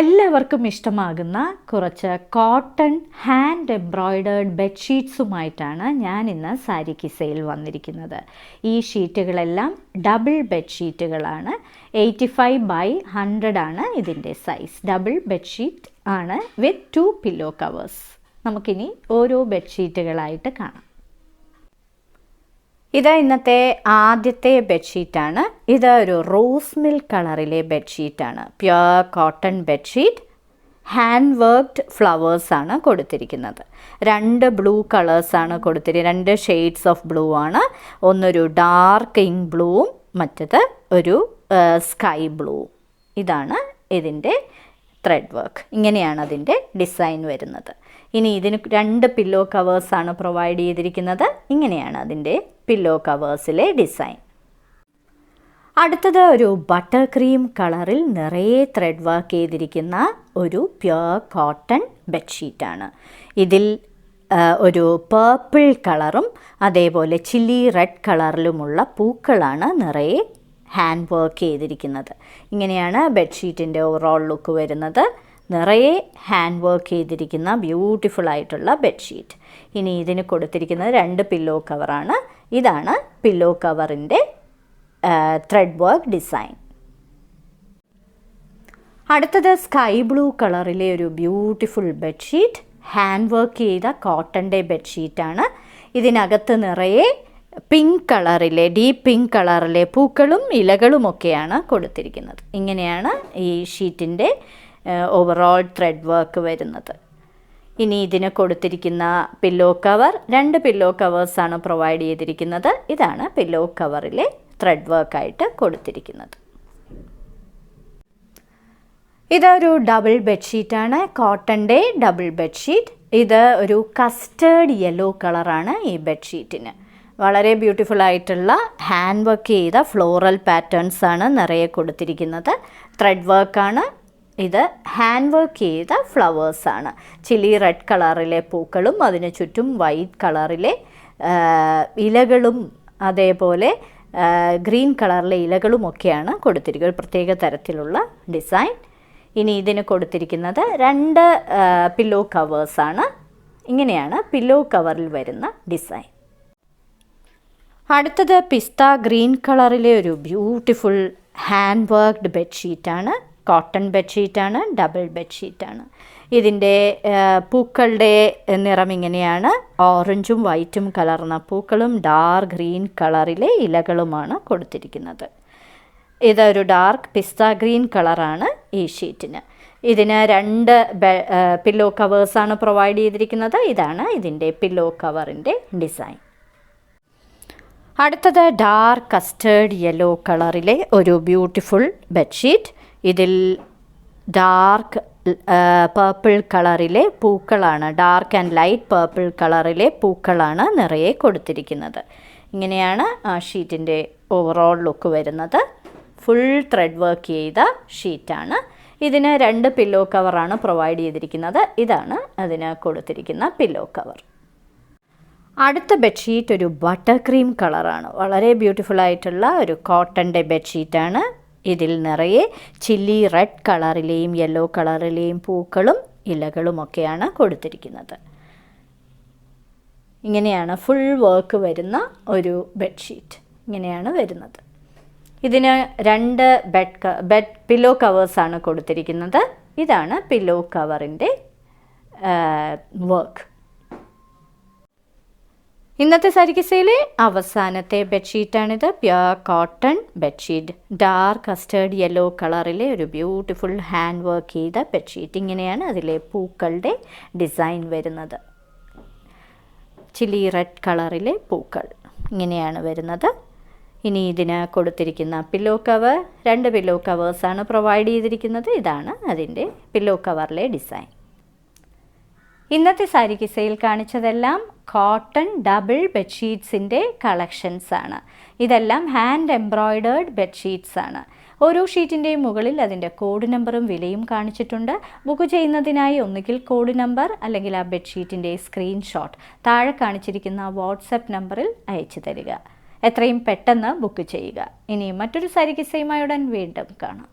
എല്ലാവർക്കും ഇഷ്ടമാകുന്ന കുറച്ച് cotton hand എംബ്രോയ്ഡേർഡ് ബെഡ്ഷീറ്റ്സുമായിട്ടാണ് ഞാൻ ഇന്ന് സാരി കിസയിൽ വന്നിരിക്കുന്നത്. ഈ ഷീറ്റുകളെല്ലാം ഡബിൾ ബെഡ്ഷീറ്റുകളാണ്. 85/100 ആണ് ഇതിൻ്റെ സൈസ്. ഡബിൾ ബെഡ്ഷീറ്റ് ആണ് വിത്ത് 2 പില്ലോ കവേഴ്സ്. നമുക്കിനി ഓരോ ബെഡ്ഷീറ്റുകളായിട്ട് കാണാം. ഇത് ഇന്നത്തെ ആദ്യത്തെ ബെഡ്ഷീറ്റാണ്. ഇത് ഒരു റോസ് മിൽക്ക് കളറിലെ ബെഡ്ഷീറ്റാണ്. Pure cotton bedsheet. Hand worked ഫ്ലവേഴ്സാണ് കൊടുത്തിരിക്കുന്നത്. 2 ബ്ലൂ കളേഴ്സാണ് കൊടുത്തിരിക്കുന്നത്. 2 ഷെയ്ഡ്സ് ഓഫ് ബ്ലൂ ആണ്. ഒന്നൊരു ഡാർക്ക് ഇങ്ക് ബ്ലൂവും മറ്റത് ഒരു സ്കൈ ബ്ലൂവും. ഇതാണ് ഇതിൻ്റെ ത്രെഡ് വർക്ക്. ഇങ്ങനെയാണ് അതിൻ്റെ ഡിസൈൻ വരുന്നത്. ഇനി ഇതിന് 2 പില്ലോ കവേഴ്സാണ് പ്രൊവൈഡ് ചെയ്തിരിക്കുന്നത്. ഇങ്ങനെയാണ് അതിൻ്റെ പില്ലോ കവേഴ്സിലെ ഡിസൈൻ. അടുത്തത് ഒരു ബട്ടർ ക്രീം കളറിൽ നിറയെ ത്രെഡ് വർക്ക് ചെയ്തിരിക്കുന്ന ഒരു പ്യുർ കോട്ടൺ ബെഡ്ഷീറ്റാണ്. ഇതിൽ ഒരു പേർപ്പിൾ കളറും അതേപോലെ ചില്ലി റെഡ് കളറിലുമുള്ള പൂക്കളാണ് നിറയെ ഹാൻഡ് വർക്ക് ചെയ്തിരിക്കുന്നത്. ഇങ്ങനെയാണ് ബെഡ്ഷീറ്റിൻ്റെ ഓവറോൾ ലുക്ക് വരുന്നത്. നിറയെ ഹാൻഡ് വർക്ക് ചെയ്തിരിക്കുന്ന ബ്യൂട്ടിഫുൾ ആയിട്ടുള്ള ബെഡ്ഷീറ്റ്. ഇനി ഇതിന് കൊടുത്തിരിക്കുന്നത് 2 പില്ലോ കവറാണ്. ഇതാണ് പില്ലോ കവറിൻ്റെ ത്രെഡ് വർക്ക് ഡിസൈൻ. അടുത്തത് സ്കൈ ബ്ലൂ കളറിലെ ഒരു ബ്യൂട്ടിഫുൾ ബെഡ്ഷീറ്റ്. ഹാൻഡ് വർക്ക് ചെയ്ത കോട്ടൻ്റെ ബെഡ്ഷീറ്റാണ്. ഇതിനകത്ത് നിറയെ പിങ്ക് കളറിലെ ഡീപ്പ് പിങ്ക് കളറിലെ പൂക്കളും ഇലകളുമൊക്കെയാണ് കൊടുത്തിരിക്കുന്നത്. ഇങ്ങനെയാണ് ഈ ഷീറ്റിൻ്റെ ഓവറോൾ ത്രെഡ് വർക്ക് വരുന്നത്. ഇനി ഇതിന് കൊടുത്തിരിക്കുന്ന പില്ലോ കവർ 2 പില്ലോ കവേഴ്സാണ് പ്രൊവൈഡ് ചെയ്തിരിക്കുന്നത്. ഇതാണ് പില്ലോ കവറിലെ ത്രെഡ് വർക്കായിട്ട് കൊടുത്തിരിക്കുന്നത്. ഇതൊരു ഡബിൾ ബെഡ്ഷീറ്റാണ്. കോട്ടൻ്റെ ഡബിൾ ബെഡ്ഷീറ്റ്. ഇത് ഒരു കസ്റ്റേർഡ് യെല്ലോ കളറാണ് ഈ ബെഡ്ഷീറ്റിന്. വളരെ ബ്യൂട്ടിഫുൾ ആയിട്ടുള്ള ഹാൻഡ് വർക്ക് ചെയ്ത ഫ്ലോറൽ പാറ്റേൺസ് ആണ് നിറയെ കൊടുത്തിരിക്കുന്നത്. ത്രെഡ് വർക്കാണ്. ഇത് ഹാൻഡ് വർക്ക് ചെയ്ത ഫ്ലവേഴ്സാണ്. ചില്ലി റെഡ് കളറിലെ പൂക്കളും അതിന് ചുറ്റും വൈറ്റ് കളറിലെ ഇലകളും അതേപോലെ ഗ്രീൻ കളറിലെ ഇലകളുമൊക്കെയാണ് കൊടുത്തിരിക്കുന്നത്. ഒരു പ്രത്യേക തരത്തിലുള്ള ഡിസൈൻ. ഇനി ഇതിന് കൊടുത്തിരിക്കുന്നത് 2 പില്ലോ കവേഴ്സാണ്. ഇങ്ങനെയാണ് പില്ലോ കവറിൽ വരുന്ന ഡിസൈൻ. അടുത്തത് പിസ്ത ഗ്രീൻ കളറിലെ ഒരു ബ്യൂട്ടിഫുൾ ഹാൻഡ് വർക്ക്ഡ് ബെഡ്ഷീറ്റാണ്. കോട്ടൺ ബെഡ്ഷീറ്റാണ്. ഡബിൾ ബെഡ്ഷീറ്റാണ്. ഇതിൻ്റെ പൂക്കളുടെ നിറം ഇങ്ങനെയാണ്. ഓറഞ്ചും വൈറ്റും കലർന്ന പൂക്കളും ഡാർക്ക് ഗ്രീൻ കളറിലെ ഇലകളുമാണ് കൊടുത്തിരിക്കുന്നത്. ഇതൊരു ഡാർക്ക് പിസ്ത ഗ്രീൻ കളറാണ് ഈ ഷീറ്റിന്. ഇതിന് 2 പില്ലോ കവേഴ്സാണ് പ്രൊവൈഡ് ചെയ്തിരിക്കുന്നത്. ഇതാണ് ഇതിൻ്റെ പില്ലോ കവറിൻ്റെ ഡിസൈൻ. അടുത്തത് ഡാർക്ക് കസ്റ്റേർഡ് യെല്ലോ കളറിലെ ഒരു ബ്യൂട്ടിഫുൾ ബെഡ്ഷീറ്റ്. ഇതിൽ ഡാർക്ക് പേർപ്പിൾ കളറിലെ പൂക്കളാണ്. ഡാർക്ക് ആൻഡ് ലൈറ്റ് പേർപ്പിൾ കളറിലെ പൂക്കളാണ് നിറയെ കൊടുത്തിരിക്കുന്നത്. ഇങ്ങനെയാണ് ആ ഷീറ്റിൻ്റെ ഓവറോൾ ലുക്ക് വരുന്നത്. ഫുൾ ത്രെഡ് വർക്ക് ചെയ്ത ഷീറ്റാണ്. ഇതിന് 2 പില്ലോ കവറാണ് പ്രൊവൈഡ് ചെയ്തിരിക്കുന്നത്. ഇതാണ് അതിന് കൊടുത്തിരിക്കുന്ന പില്ലോ കവർ. അടുത്ത ബെഡ്ഷീറ്റ് ഒരു ബട്ടർ ക്രീം കളറാണ്. വളരെ ബ്യൂട്ടിഫുൾ ആയിട്ടുള്ള ഒരു കോട്ടൻ്റെ ബെഡ്ഷീറ്റാണ്. ഇതിൽ നിറയെ ചില്ലി റെഡ് കളറിലെയും യെല്ലോ കളറിലെയും പൂക്കളും ഇലകളുമൊക്കെയാണ് കൊടുത്തിരിക്കുന്നത്. ഇങ്ങനെയാണ് ഫുൾ വർക്ക് വരുന്ന ഒരു ബെഡ്ഷീറ്റ്. ഇങ്ങനെയാണ് വരുന്നത്. ഇതിന് 2 ബെഡ് പില്ലോ കവേഴ്സാണ് കൊടുത്തിരിക്കുന്നത്. ഇതാണ് പില്ലോ കവറിൻ്റെ വർക്ക്. ഇന്നത്തെ സാരി കിസയിലെ അവസാനത്തെ ബെഡ്ഷീറ്റാണിത്. Pure cotton bedsheet. Dark custard yellow കളറിലെ ഒരു ബ്യൂട്ടിഫുൾ ഹാൻഡ് വർക്ക് ചെയ്ത ബെഡ്ഷീറ്റ്. ഇങ്ങനെയാണ് അതിലെ പൂക്കളുടെ ഡിസൈൻ വരുന്നത്. ചില്ലി റെഡ് കളറിലെ പൂക്കൾ ഇങ്ങനെയാണ് വരുന്നത്. ഇനി ഇതിന് കൊടുത്തിരിക്കുന്ന പില്ലോ കവർ 2 പില്ലോ കവേഴ്സാണ് പ്രൊവൈഡ് ചെയ്തിരിക്കുന്നത്. ഇതാണ് അതിൻ്റെ പില്ലോ കവറിലെ ഡിസൈൻ. ഇന്നത്തെ സാരി കിസയിൽ കാണിച്ചതെല്ലാം കോട്ടൺ ഡബിൾ ബെഡ്ഷീറ്റ്സിൻ്റെ കളക്ഷൻസാണ്. ഇതെല്ലാം ഹാൻഡ് എംബ്രോയ്ഡേർഡ് ബെഡ്ഷീറ്റ്സാണ്. ഓരോ ഷീറ്റിൻ്റെയും മുകളിൽ അതിൻ്റെ കോഡ് നമ്പറും വിലയും കാണിച്ചിട്ടുണ്ട്. ബുക്ക് ചെയ്യുന്നതിനായി ഒന്നുകിൽ കോഡ് നമ്പർ അല്ലെങ്കിൽ ആ ബെഡ്ഷീറ്റിൻ്റെ സ്ക്രീൻഷോട്ട് താഴെ കാണിച്ചിരിക്കുന്ന വാട്സപ്പ് നമ്പറിൽ അയച്ചു തരിക. എത്രയും പെട്ടെന്ന് ബുക്ക് ചെയ്യുക. ഇനി മറ്റൊരു സാരി കിസയുമായി ഉടൻ വീണ്ടും കാണാം.